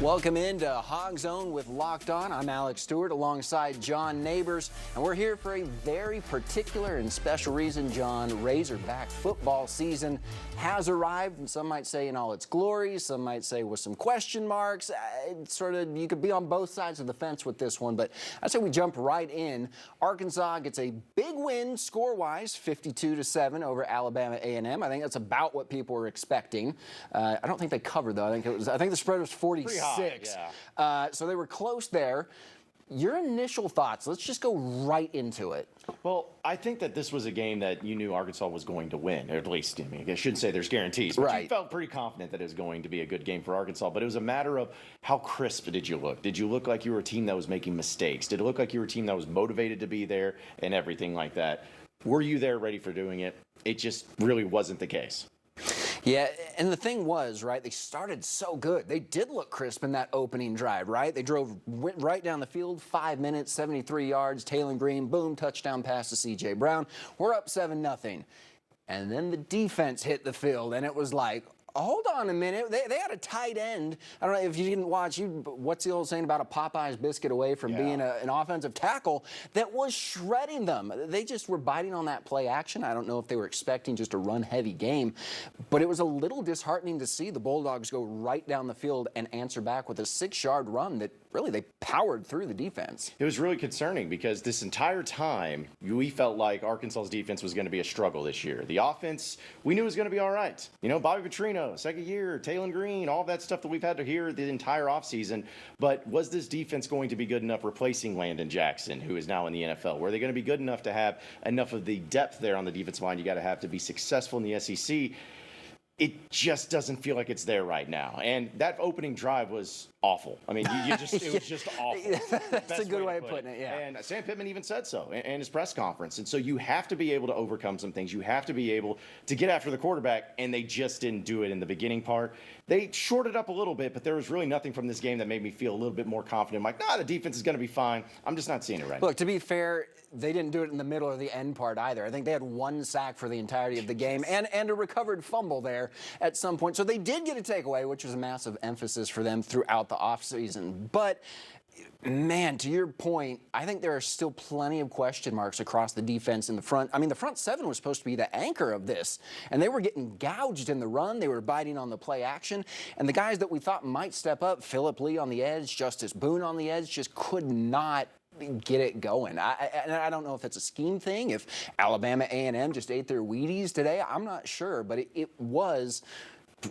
Welcome into Hog Zone with Locked On. I'm Alex Stewart alongside John Nabors, and we're here for a very particular and special reason, John. Razorback football season has arrived, and some might say in all its glory, some might say with some question marks. You could be on both sides of the fence with this one, but I say we jump right in. Arkansas gets a big win score-wise, 52-7 over Alabama A&M. I think that's about what people were expecting. I don't think they covered though. I think the spread was 46. Yeah. So they were close there. Your initial thoughts, let's just go right into it. Well, I think that this was a game that you knew Arkansas was going to win, or at least, I shouldn't say there's guarantees, but right. You felt pretty confident that it was going to be a good game for Arkansas, but it was a matter of how crisp did you look? Did you look like you were a team that was making mistakes? Did it look like you were a team that was motivated to be there and everything like that? Were you there ready for doing it? It just really wasn't the case. Yeah, and the thing was, right, they started so good. They did look crisp in that opening drive, right? They went right down the field, 5 minutes, 73 yards, Taylor Green, boom, touchdown pass to C.J. Brown. We're up 7-0. And then the defense hit the field, and it was like, hold on a minute. They had a tight end. I don't know if you didn't watch. What's the old saying about a Popeye's biscuit away from being an offensive tackle that was shredding them? They just were biting on that play action. I don't know if they were expecting just a run-heavy game, but it was a little disheartening to see the Bulldogs go right down the field and answer back with a 6-yard run that really they powered through the defense. It was really concerning because this entire time we felt like Arkansas's defense was going to be a struggle this year. The offense, we knew it was going to be all right. Bobby Petrino, second year, Taylor Green, all that stuff that we've had to hear the entire offseason. But was this defense going to be good enough replacing Landon Jackson, who is now in the NFL? Were they going to be good enough to have enough of the depth there on the defensive line you got to have to be successful in the SEC? It just doesn't feel like it's there right now. And that opening drive was awful. I mean, it was just awful. That's a good way of putting it, yeah. And Sam Pittman even said so in his press conference. And so you have to be able to overcome some things. You have to be able to get after the quarterback, and they just didn't do it in the beginning part. They shorted up a little bit, but there was really nothing from this game that made me feel a little bit more confident. I'm like, the defense is going to be fine. I'm just not seeing it right now. Look, to be fair, they didn't do it in the middle or the end part either. I think they had one sack for the entirety of the game and a recovered fumble there at some point. So they did get a takeaway, which was a massive emphasis for them throughout the offseason. But, man, to your point, I think there are still plenty of question marks across the defense in the front. I mean, the front seven was supposed to be the anchor of this, and they were getting gouged in the run. They were biting on the play action. And the guys that we thought might step up, Phillip Lee on the edge, Justice Boone on the edge, just could not get it going. I don't know if it's a scheme thing, if Alabama A&M just ate their Wheaties today. I'm not sure, but it was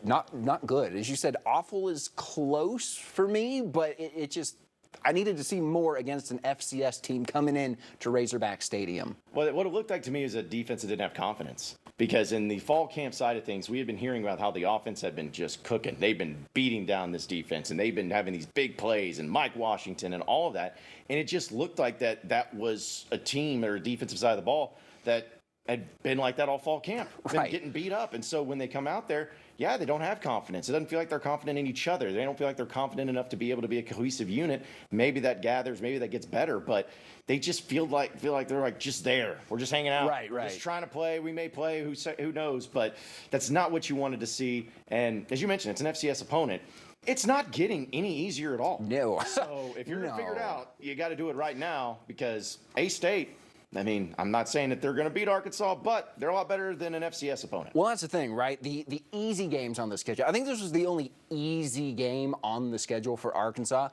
not good. As you said, awful is close for me, but it just, I needed to see more against an FCS team coming in to Razorback Stadium. Well, what it looked like to me is a defense that didn't have confidence. Because in the fall camp side of things, we had been hearing about how the offense had been just cooking. They've been beating down this defense, and they've been having these big plays, and Mike Washington and all of that. And it just looked like that was a team or a defensive side of the ball that had been like that all fall camp, been getting beat up. And so when they come out there, they don't have confidence. It doesn't feel like they're confident in each other. They don't feel like they're confident enough to be able to be a cohesive unit. Maybe that gathers, maybe that gets better, but they just feel like they're like just there. We're just hanging out. Right. Just trying to play. We may play. Who knows? But that's not what you wanted to see. And as you mentioned, it's an FCS opponent. It's not getting any easier at all. No. So if you're going to figure it out, you got to do it right now because A-State, I mean, I'm not saying that they're going to beat Arkansas, but they're a lot better than an FCS opponent. Well, that's the thing, right? The easy games on the schedule. I think this was the only easy game on the schedule for Arkansas.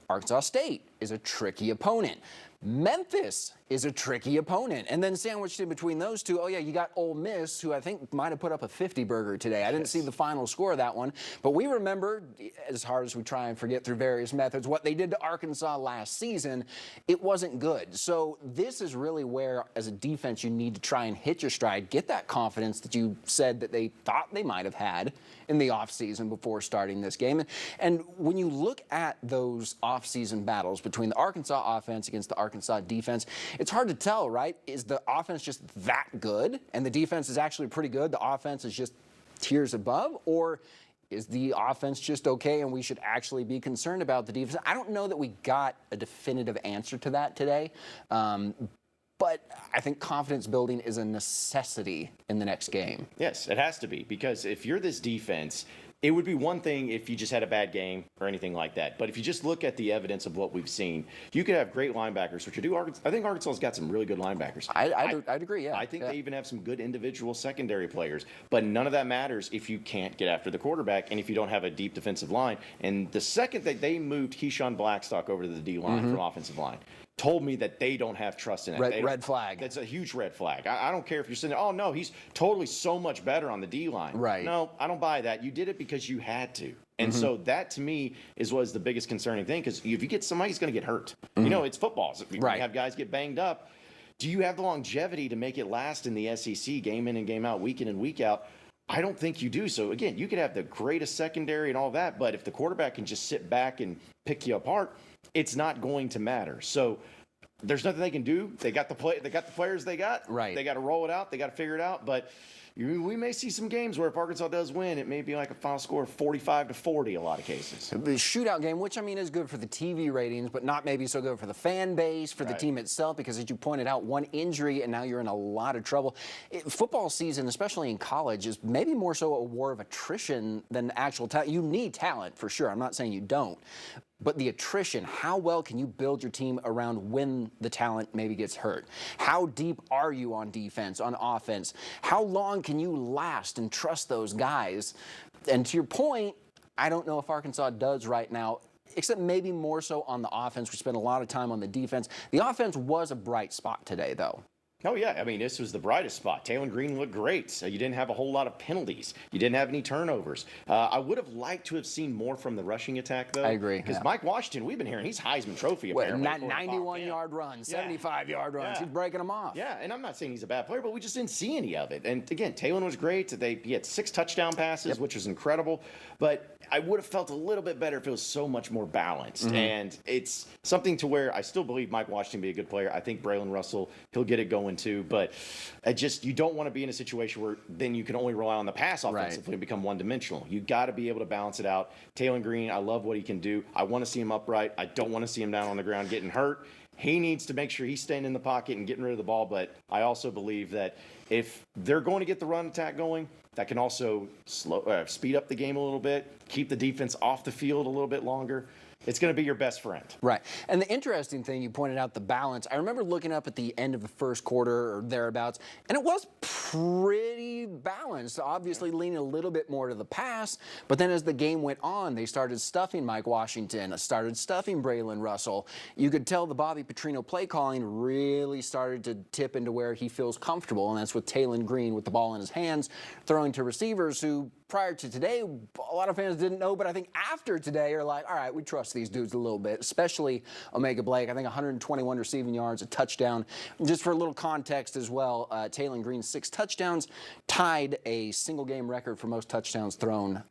Arkansas State is a tricky opponent. Memphis is a tricky opponent. And then sandwiched in between those two, you got Ole Miss, who I think might have put up a 50-burger today. I didn't see the final score of that one. But we remember, as hard as we try and forget through various methods, what they did to Arkansas last season. It wasn't good. So this is really where, as a defense, you need to try and hit your stride, get that confidence that you said that they thought they might have had in the offseason before starting this game. And when you look at those offseason battles between the Arkansas offense against the Arkansas defense, it's hard to tell, right? Is the offense just that good and the defense is actually pretty good? The offense is just tiers above? Or is the offense just okay and we should actually be concerned about the defense? I don't know that we got a definitive answer to that today. But I think confidence building is a necessity in the next game. Yes, it has to be, because if you're this defense, It would be one thing if you just had a bad game or anything like that. But if you just look at the evidence of what we've seen, you could have great linebackers, which I do. I think Arkansas's got some really good linebackers. I'd agree, yeah. I think they even have some good individual secondary players. But none of that matters if you can't get after the quarterback and if you don't have a deep defensive line. And the second that they moved Keyshawn Blackstock over to the D-line from offensive line, told me that they don't have trust in it. Red flag. That's a huge red flag. I don't care if you're sitting there, oh, no, he's totally so much better on the D-line. Right. No, I don't buy that. You did it because you had to. And so that, to me, was the biggest concerning thing, because if you get somebody, he's going to get hurt. You know, it's football. So you have guys get banged up. Do you have the longevity to make it last in the SEC, game in and game out, week in and week out? I don't think you do. So, again, you could have the greatest secondary and all that, but if the quarterback can just sit back and pick you apart, it's not going to matter. So there's nothing they can do. They got the players they got. Right. They got to roll it out. They got to figure it out. But we may see some games where if Arkansas does win, it may be like a final score of 45-40 a lot of cases. The shootout game, which I mean is good for the TV ratings, but not maybe so good for the fan base, for the team itself, because as you pointed out, one injury and now you're in a lot of trouble. Football season, especially in college, is maybe more so a war of attrition than actual talent. You need talent for sure. I'm not saying you don't. But the attrition, how well can you build your team around when the talent maybe gets hurt? How deep are you on defense, on offense? How long can you last and trust those guys? And to your point, I don't know if Arkansas does right now, except maybe more so on the offense. We spent a lot of time on the defense. The offense was a bright spot today, though. Oh, yeah. I mean, this was the brightest spot. Taylor Green looked great. So you didn't have a whole lot of penalties. You didn't have any turnovers. I would have liked to have seen more from the rushing attack, though. I agree. Because Mike Washington, we've been hearing he's Heisman Trophy, apparently. 91-yard runs, 75-yard runs. He's breaking them off. Yeah, and I'm not saying he's a bad player, but we just didn't see any of it. And, again, Taylor was great. He had 6 touchdown passes, which was incredible. But I would have felt a little bit better if it was so much more balanced. And it's something to where I still believe Mike Washington be a good player. I think Braylon Russell, he'll get it going, too. But you don't want to be in a situation where then you can only rely on the pass offensively and become one-dimensional. You got to be able to balance it out. Taylor Green, I love what he can do. I want to see him upright. I don't want to see him down on the ground getting hurt. He needs to make sure he's staying in the pocket and getting rid of the ball. But I also believe that if they're going to get the run attack going, that can also speed up the game a little bit, keep the defense off the field a little bit longer. It's going to be your best friend. Right. And the interesting thing, you pointed out the balance. I remember looking up at the end of the first quarter or thereabouts, and it was pretty balanced, obviously leaning a little bit more to the pass. But then as the game went on, they started stuffing Mike Washington, started stuffing Braylon Russell. You could tell the Bobby Petrino play calling really started to tip into where he feels comfortable, and that's with Taylor Green with the ball in his hands, throwing to receivers who prior to today, a lot of fans didn't know, but I think after today are like, all right, we trust these dudes a little bit, especially Omega Blake. I think 121 receiving yards, a touchdown. Just for a little context as well, Taylor Green's 6 touchdowns tied a single-game record for most touchdowns thrown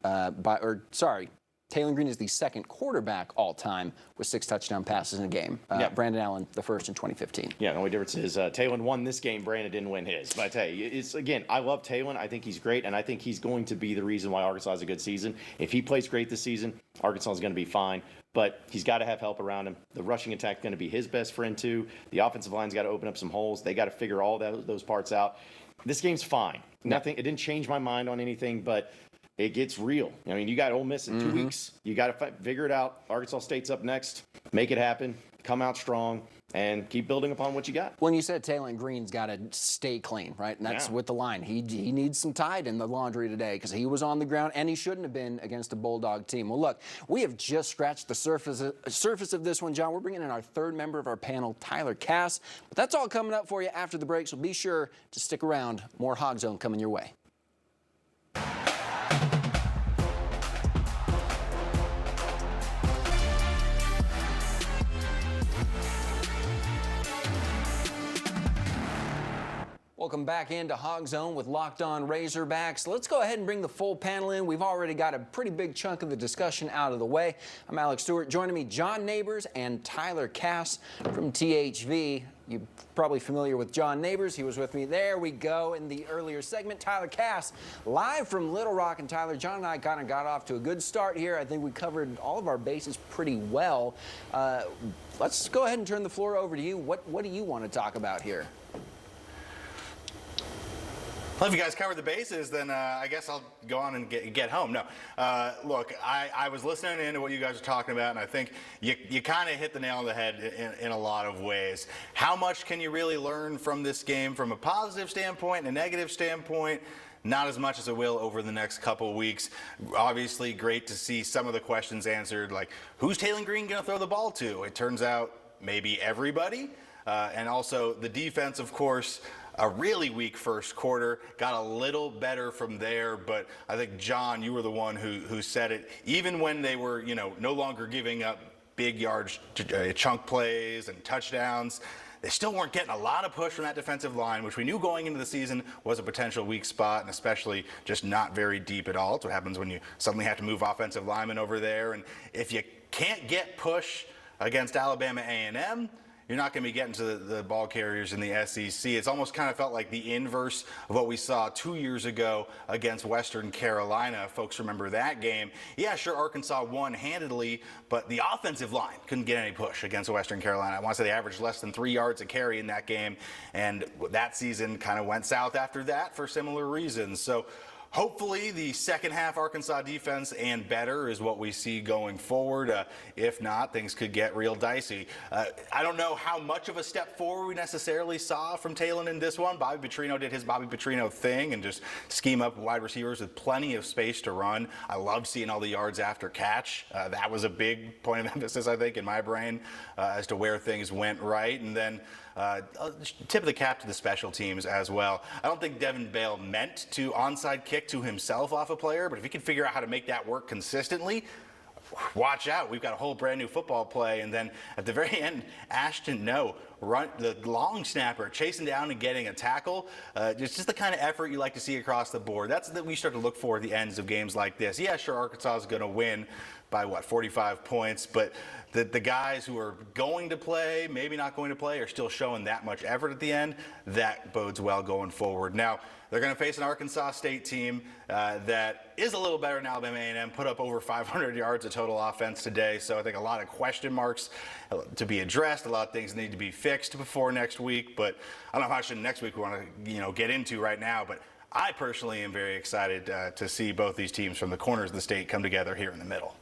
Taylor Green is the second quarterback all-time with 6 touchdown passes in a game. Brandon Allen, the first in 2015. Yeah, the only difference is Taylor won this game. Brandon didn't win his. But I tell you, again, I love Taylor. I think he's great, and I think he's going to be the reason why Arkansas has a good season. If he plays great this season, Arkansas is going to be fine. But he's got to have help around him. The rushing attack is going to be his best friend, too. The offensive line's got to open up some holes. They got to figure all those parts out. This game's fine. Nothing. It didn't change my mind on anything, but it gets real. I mean, you got Ole Miss in 2 weeks. You got to figure it out. Arkansas State's up next. Make it happen. Come out strong and keep building upon what you got. When you said Taylor Green's got to stay clean, right? And that's with the line. He needs some Tide in the laundry today because he was on the ground and he shouldn't have been against a Bulldog team. Well, look, we have just scratched the surface of this one, John. We're bringing in our third member of our panel, Tyler Cass. But that's all coming up for you after the break, so be sure to stick around. More Hog Zone coming your way. Welcome back into Hog Zone with Locked On Razorbacks. Let's go ahead and bring the full panel in. We've already got a pretty big chunk of the discussion out of the way. I'm Alex Stewart. Joining me, John Nabors and Tyler Cass from THV. You're probably familiar with John Nabors. He was with me. There we go in the earlier segment. Tyler Cass, live from Little Rock. And Tyler, John and I kind of got off to a good start here. I think we covered all of our bases pretty well. Let's go ahead and turn the floor over to you. What do you want to talk about here? Well, if you guys covered the bases, then I guess I'll go on and get home. No, look, I was listening into what you guys are talking about, and I think you kind of hit the nail on the head in a lot of ways. How much can you really learn from this game from a positive standpoint and a negative standpoint? Not as much as it will over the next couple weeks. Obviously, great to see some of the questions answered, like who's Taylor Green going to throw the ball to? It turns out maybe everybody. And also the defense, of course, a really weak first quarter, got a little better from there, but I think, John, you were the one who said it. Even when they were, no longer giving up big yards, chunk plays and touchdowns, they still weren't getting a lot of push from that defensive line, which we knew going into the season was a potential weak spot, and especially just not very deep at all. It's what happens when you suddenly have to move offensive linemen over there. And if you can't get push against Alabama A&M, you're not going to be getting to the ball carriers in the SEC. It's almost kind of felt like the inverse of what we saw 2 years ago against Western Carolina. Folks remember that game. Yeah, sure, Arkansas won handedly, but the offensive line couldn't get any push against Western Carolina. I want to say they averaged less than 3 yards a carry in that game, and that season kind of went south after that for similar reasons. So hopefully the second half Arkansas defense and better is what we see going forward. If not, things could get real dicey. I don't know how much of a step forward we necessarily saw from Talon in this one. Bobby Petrino did his Bobby Petrino thing and just scheme up wide receivers with plenty of space to run. I love seeing all the yards after catch. That was a big point of emphasis, I think, in my brain as to where things went right. And then tip of the cap to the special teams as well. I don't think Devin Bale meant to onside kick to himself off a player, but if he can figure out how to make that work consistently, watch out. We've got a whole brand new football play. And then at the very end, Ashton run the long snapper, chasing down and getting a tackle. It's just the kind of effort you like to see across the board. That's what we start to look for at the ends of games like this. Yeah, sure, Arkansas is going to win by 45 points, but the guys who are going to play, maybe not going to play, are still showing that much effort at the end. That bodes well going forward. Now, they're going to face an Arkansas State team that is a little better than Alabama A&M, put up over 500 yards of total offense today. So I think a lot of question marks to be addressed, a lot of things need to be fixed before next week. But I don't know how much next week we want to get into right now. But I personally am very excited to see both these teams from the corners of the state come together here in the middle.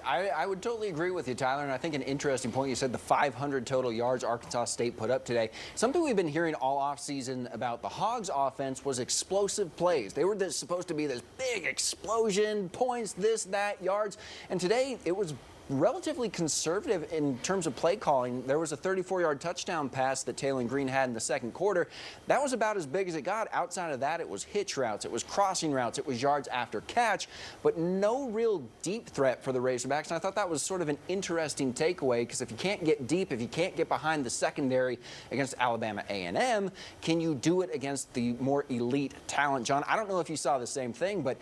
I would totally agree with you, Tyler, and I think an interesting point, you said the 500 total yards Arkansas State put up today. Something we've been hearing all offseason about the Hogs offense was explosive plays. They were supposed to be this big explosion, points, this, that, yards, and today it was relatively conservative in terms of play calling. There was a 34-yard touchdown pass that Taylor Green had in the second quarter. That was about as big as it got. Outside of that, it was hitch routes, it was crossing routes, it was yards after catch, but no real deep threat for the Razorbacks. And I thought that was sort of an interesting takeaway, because if you can't get deep, if you can't get behind the secondary against Alabama A&M, can you do it against the more elite talent? John, I don't know if you saw the same thing, but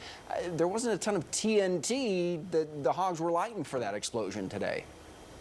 there wasn't a ton of TNT that the Hogs were lighting for that explosion today.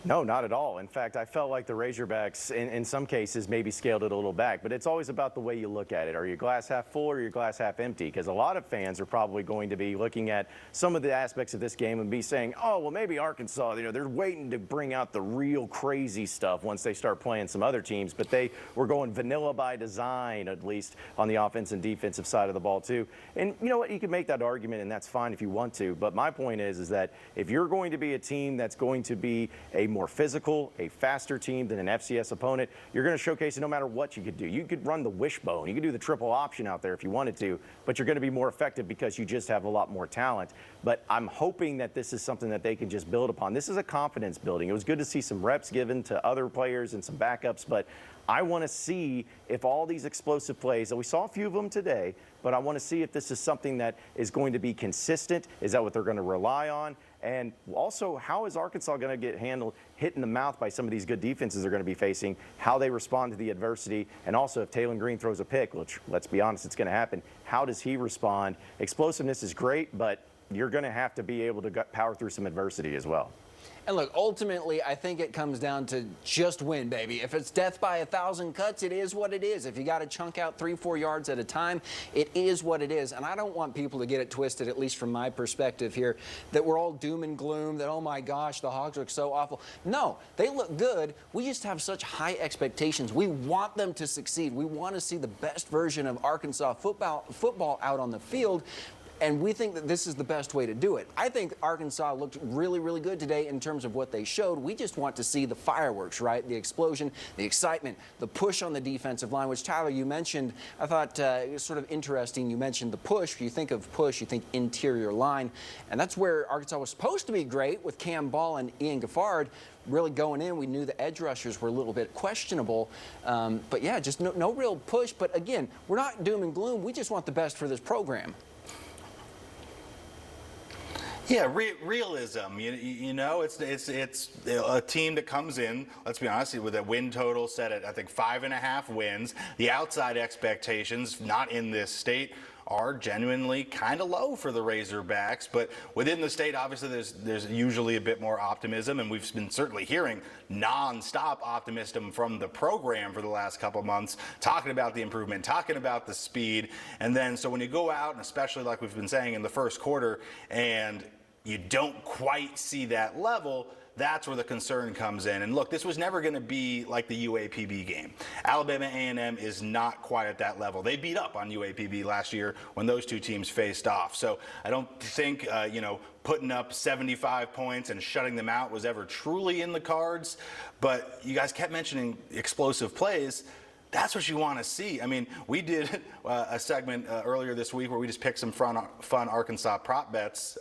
No, not at all. In fact, I felt like the Razorbacks, in some cases, maybe scaled it a little back. But it's always about the way you look at it. Are you glass half full or are you glass half empty? Because a lot of fans are probably going to be looking at some of the aspects of this game and be saying, oh, well, maybe Arkansas, they're waiting to bring out the real crazy stuff once they start playing some other teams. But they were going vanilla by design, at least on the offense and defensive side of the ball, too. And you know what? You can make that argument, and that's fine if you want to. But my point is that if you're going to be a team that's going to be a more physical, a faster team than an FCS opponent, you're going to showcase it no matter what you could do. You could run the wishbone. You could do the triple option out there if you wanted to, but you're going to be more effective because you just have a lot more talent. But I'm hoping that this is something that they can just build upon. This is a confidence building. It was good to see some reps given to other players and some backups, but I want to see if all these explosive plays, and we saw a few of them today, but I want to see if this is something that is going to be consistent. Is that what they're going to rely on? And also, how is Arkansas going to get handled, hit in the mouth by some of these good defenses they're going to be facing, how they respond to the adversity, and also if Taylor Green throws a pick, which, let's be honest, it's going to happen, how does he respond? Explosiveness is great, but you're going to have to be able to power through some adversity as well. And look, ultimately, I think it comes down to just win, baby. If it's death by 1,000 cuts, it is what it is. If you got to chunk out 3-4 yards at a time, it is what it is. And I don't want people to get it twisted, at least from my perspective here, that we're all doom and gloom, that, oh my gosh, the Hogs look so awful. No, they look good. We just have such high expectations. We want them to succeed. We want to see the best version of Arkansas football out on the field. And we think that this is the best way to do it. I think Arkansas looked really, really good today in terms of what they showed. We just want to see the fireworks, right? The explosion, the excitement, the push on the defensive line, which, Tyler, you mentioned. I thought it was sort of interesting. You mentioned the push. You think of push, you think interior line. And that's where Arkansas was supposed to be great with Cam Ball and Ian Gaffard really going in. We knew the edge rushers were a little bit questionable. But, yeah, just no real push. But, again, we're not doom and gloom. We just want the best for this program. Yeah, realism. You know, it's a team that comes in. Let's be honest, with a win total set at I think 5.5 wins. The outside expectations, not in this state, are genuinely kind of low for the Razorbacks. But within the state, obviously, there's usually a bit more optimism, and we've been certainly hearing nonstop optimism from the program for the last couple of months, talking about the improvement, talking about the speed, and then so when you go out, and especially like we've been saying in the first quarter, and you don't quite see that level, that's where the concern comes in. And look, this was never going to be like the UAPB game. Alabama A&M is not quite at that level. They beat up on UAPB last year when those two teams faced off. So I don't think, putting up 75 points and shutting them out was ever truly in the cards. But you guys kept mentioning explosive plays. That's what you want to see. I mean, we did a segment earlier this week where we just picked some fun Arkansas prop bets.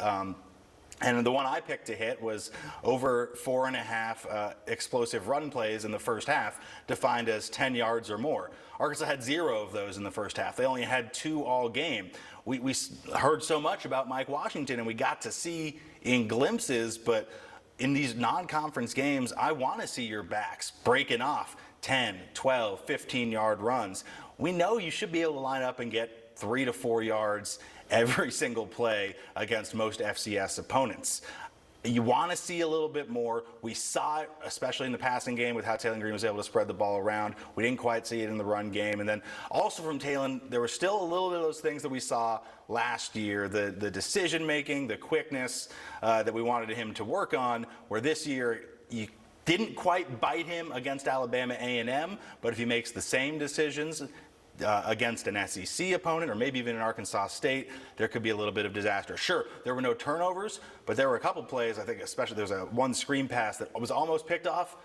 And the one I picked to hit was over 4.5 explosive run plays in the first half, defined as 10 yards or more. Arkansas had 0 of those in the first half. They only had 2 all game. We heard so much about Mike Washington, and we got to see in glimpses, but in these non-conference games, I want to see your backs breaking off 10, 12, 15-yard runs. We know you should be able to line up and get 3 to 4 yards every single play against most FCS opponents. You want to see a little bit more. We saw it, especially in the passing game, with how Taylor Green was able to spread the ball around. We didn't quite see it in the run game. And then also from Taylor, there were still a little bit of those things that we saw last year, the decision-making, the quickness that we wanted him to work on, where this year you didn't quite bite him against Alabama A&M, but if he makes the same decisions against an SEC opponent or maybe even an Arkansas State, there could be a little bit of disaster. Sure, there were no turnovers, but there were a couple plays, I think especially there was one screen pass that was almost picked off.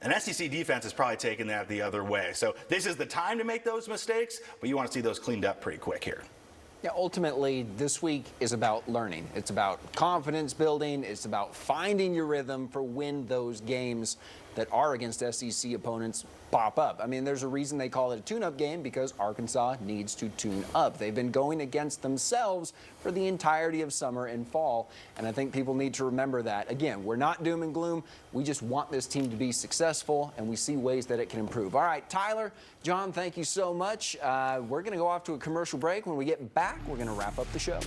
An SEC defense is probably taking that the other way. So this is the time to make those mistakes, but you want to see those cleaned up pretty quick here. Yeah, ultimately, this week is about learning. It's about confidence building. It's about finding your rhythm for when those games that are against SEC opponents pop up. I mean, there's a reason they call it a tune-up game, because Arkansas needs to tune up. They've been going against themselves for the entirety of summer and fall, and I think people need to remember that. Again, we're not doom and gloom. We just want this team to be successful, and we see ways that it can improve. All right, Tyler, John, thank you so much. We're going to go off to a commercial break. When we get back, we're going to wrap up the show.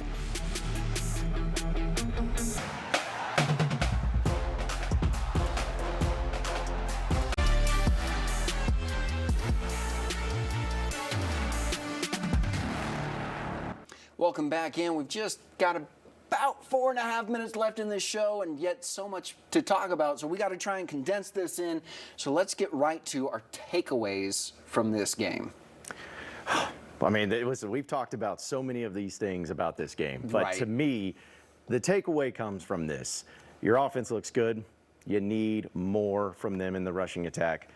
Welcome back in. We've just got about 4.5 minutes left in this show, and yet so much to talk about. So we got to try and condense this in. So let's get right to our takeaways from this game. I mean, listen, we've talked about so many of these things about this game, but Right. to me, the takeaway comes from this. Your offense looks good. You need more from them in the rushing attack.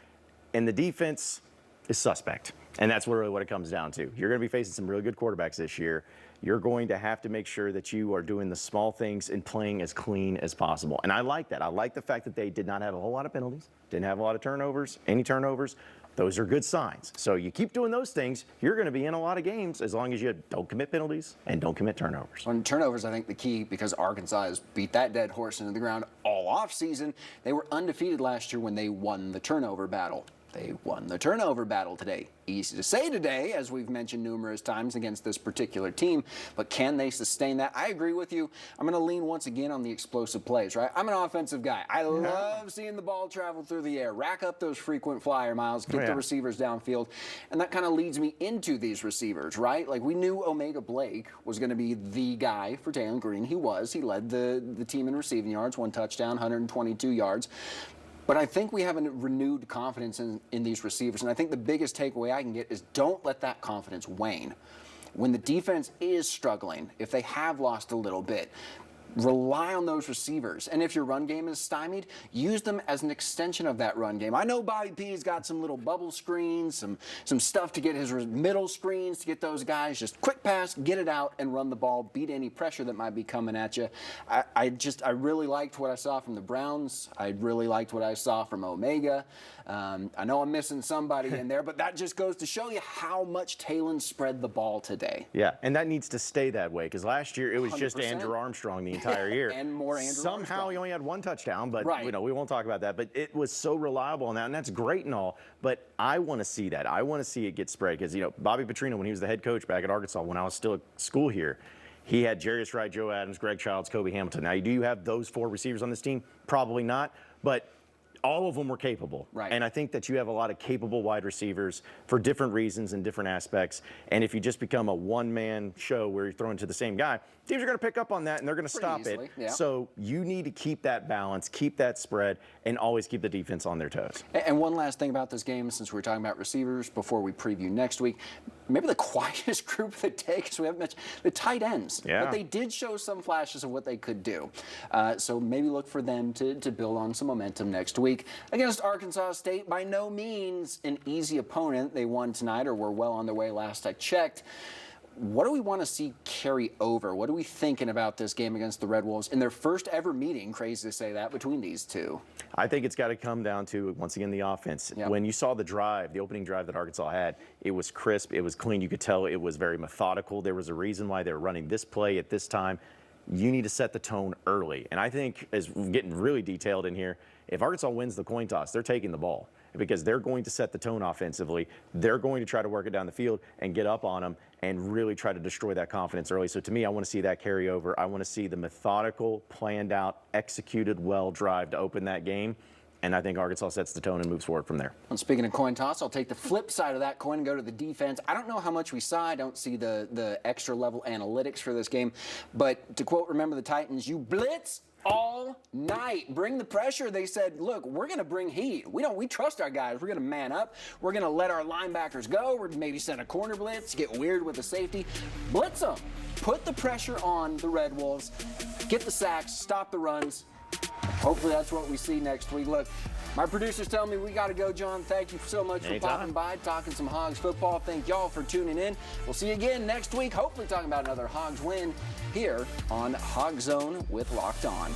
And the defense is suspect. And that's really what it comes down to. You're going to be facing some really good quarterbacks this year. You're going to have to make sure that you are doing the small things and playing as clean as possible. And I like that. I like the fact that they did not have a whole lot of penalties, didn't have a lot of turnovers, any turnovers. Those are good signs. So you keep doing those things, you're going to be in a lot of games as long as you don't commit penalties and don't commit turnovers. On turnovers, I think the key, because Arkansas has beat that dead horse into the ground all off season, they were undefeated last year when they won the turnover battle. They won the turnover battle today. Easy to say today, as we've mentioned numerous times against this particular team, but can they sustain that? I agree with you. I'm going to lean once again on the explosive plays, right? I'm an offensive guy. I love seeing the ball travel through the air, rack up those frequent flyer miles, get the receivers downfield, and that kind of leads me into these receivers, right? Like, we knew Omega Blake was going to be the guy for Taylor Green. He was. He led the team in receiving yards, 1 touchdown, 122 yards. But I think we have a renewed confidence in these receivers. And I think the biggest takeaway I can get is don't let that confidence wane. When the defense is struggling, if they have lost a little bit, rely on those receivers. And if your run game is stymied, use them as an extension of that run game. I know Bobby P's got some little bubble screens, some stuff to get his middle screens, to get those guys just quick pass, get it out, and run the ball, beat any pressure that might be coming at you. I really liked what I saw from the Browns. I really liked what I saw from Omega. I know I'm missing somebody in there, but that just goes to show you how much Talon spread the ball today. Yeah, and that needs to stay that way, because last year it was 100%. Just Andrew Armstrong the entire year. And more Andrew Somehow Armstrong. He only had 1 touchdown, but right. We won't talk about that. But it was so reliable on that, and that's great and all. But I want to see that. I want to see it get spread, because Bobby Petrino, when he was the head coach back at Arkansas, when I was still at school here, he had Jarius Wright, Joe Adams, Greg Childs, Kobe Hamilton. Now, do you have those 4 receivers on this team? Probably not, but all of them were capable. Right. And I think that you have a lot of capable wide receivers for different reasons and different aspects. And if you just become a one-man show where you're throwing to the same guy, teams are going to pick up on that and they're going to stop easily, it. yeah. So you need to keep that balance, keep that spread, and always keep the defense on their toes. And one last thing about this game, since we're talking about receivers before we preview next week, maybe the quietest group of the day, because we haven't mentioned the tight ends. Yeah. But they did show some flashes of what they could do. So maybe look for them to build on some momentum next week. Against Arkansas State, by no means an easy opponent. They won tonight, or were well on their way last I checked. What do we want to see carry over? What are we thinking about this game against the Red Wolves in their first ever meeting, crazy to say that, between these two? I think it's got to come down to, once again, the offense. Yep. When you saw the drive, the opening drive that Arkansas had, it was crisp, it was clean. You could tell it was very methodical. There was a reason why they were running this play at this time. You need to set the tone early. And I think, as we're getting really detailed in here, if Arkansas wins the coin toss, they're taking the ball, because they're going to set the tone offensively. They're going to try to work it down the field and get up on them and really try to destroy that confidence early. So to me, I want to see that carry over. I want to see the methodical, planned out, executed well drive to open that game. And I think Arkansas sets the tone and moves forward from there. And speaking of coin toss, I'll take the flip side of that coin and go to the defense. I don't know how much we saw. I don't see the extra level analytics for this game. But to quote Remember the Titans, you blitz all night. Bring the pressure. They said, look, we're going to bring heat. We trust our guys. We're going to man up. We're going to let our linebackers go. We're maybe send a corner blitz, get weird with the safety. Blitz them. Put the pressure on the Red Wolves. Get the sacks. Stop the runs. Hopefully that's what we see next week. Look, my producers tell me we got to go, John. Thank you so much for popping by, talking some Hogs football. Thank y'all for tuning in. We'll see you again next week, hopefully talking about another Hogs win here on Hog Zone with Locked On.